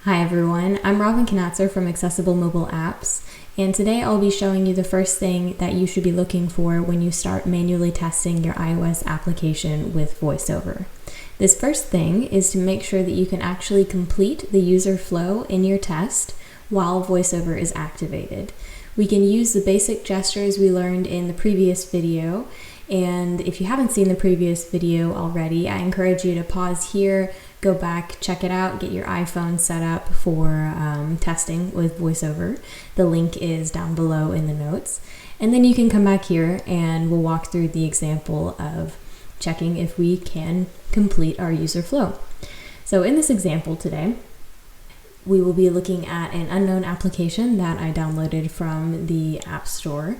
Hi everyone, I'm Robin Knatzer from Accessible Mobile Apps, and today I'll be showing you the first thing that you should be looking for when you start manually testing your iOS application with VoiceOver. This first thing is to make sure that you can actually complete the user flow in your test while VoiceOver is activated. We can use the basic gestures we learned in the previous video, and if you haven't seen the previous video already, I encourage you to pause here, go back, check it out, get your iPhone set up for testing with VoiceOver. The link is down below in the notes. And then you can come back here and we'll walk through the example of checking if we can complete our user flow. So in this example today, we will be looking at an unknown application that I downloaded from the App Store.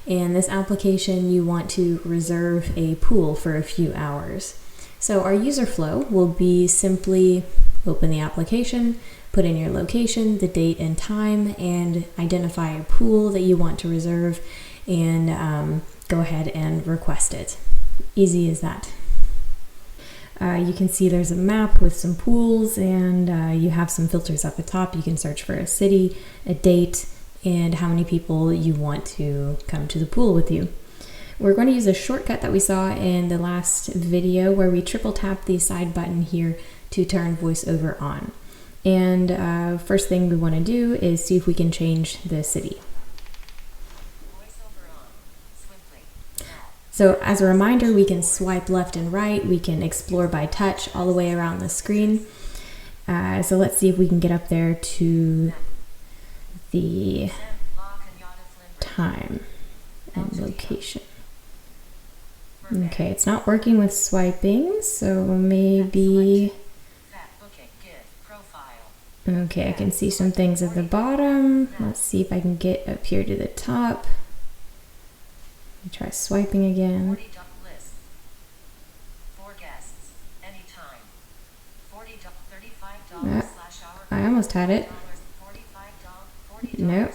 And this application, you want to reserve a pool for a few hours. So our user flow will be simply open the application, put in your location, the date and time, and identify a pool that you want to reserve, and go ahead and request it. Easy as that. You can see there's a map with some pools, and you have some filters at the top. You can search for a city, a date, and how many people you want to come to the pool with you. We're going to use a shortcut that we saw in the last video where we triple tap the side button here to turn VoiceOver on. And first thing we want to do is see if we can change the city. So as a reminder, we can swipe left and right, we can explore by touch all the way around the screen. So let's see if we can get up there to the time and location. Okay, it's not working with swiping, so maybe... Okay, I can see some things at the bottom. Let's see if I can get up here to the top. Let me try swiping again. I almost had it. Nope.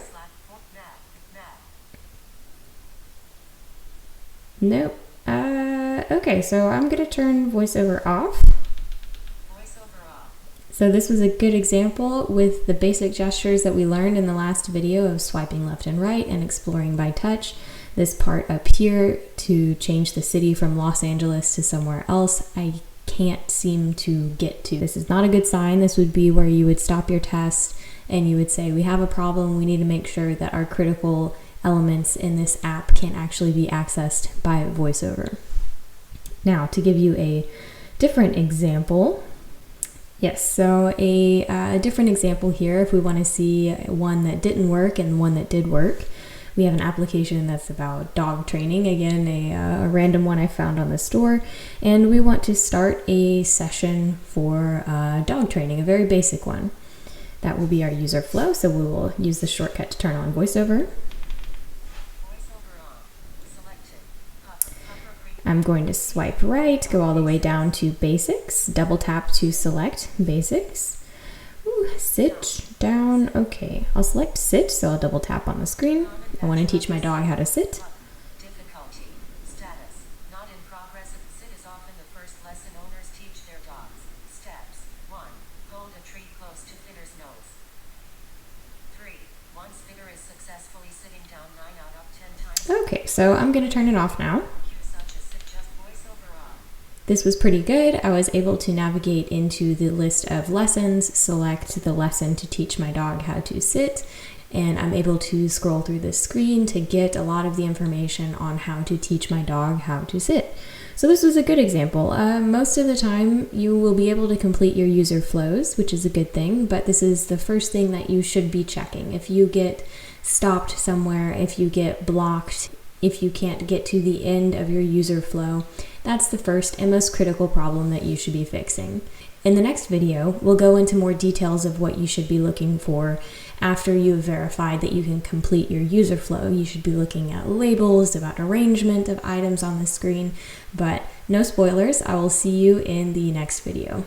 Nope. Okay, so I'm going to turn VoiceOver off. So this was a good example with the basic gestures that we learned in the last video of swiping left and right and exploring by touch. This part up here to change the city from Los Angeles to somewhere else, I can't seem to get to. This is not a good sign. This would be where you would stop your test and you would say, we have a problem. We need to make sure that our critical elements in this app can actually be accessed by VoiceOver. Now, to give you a different example, yes, so a different example here, if we want to see one that didn't work and one that did work, we have an application that's about dog training, again, a random one I found on the store, and we want to start a session for dog training, a very basic one. That will be our user flow, so we will use the shortcut to turn on VoiceOver. I'm going to swipe right, go all the way down to basics, double tap to select basics. Ooh, sit down, okay. I'll select sit, so I'll double tap on the screen. I want to teach my dog how to sit. Difficulty, status, not in progress. Sit is often the first lesson owners teach their dogs. Steps, 1, hold a treat close to fitter's nose. 3, once fitter is successfully sitting down 9 out of 10 times. Okay, so I'm going to turn it off now. This was pretty good. I was able to navigate into the list of lessons, select the lesson to teach my dog how to sit, and I'm able to scroll through the screen to get a lot of the information on how to teach my dog how to sit. So this was a good example. Most of the time you will be able to complete your user flows, which is a good thing, but this is the first thing that you should be checking. If you get stopped somewhere, if you get blocked, if you can't get to the end of your user flow, that's the first and most critical problem that you should be fixing. In the next video, we'll go into more details of what you should be looking for after you've verified that you can complete your user flow. You should be looking at labels, about arrangement of items on the screen, but no spoilers. I will see you in the next video.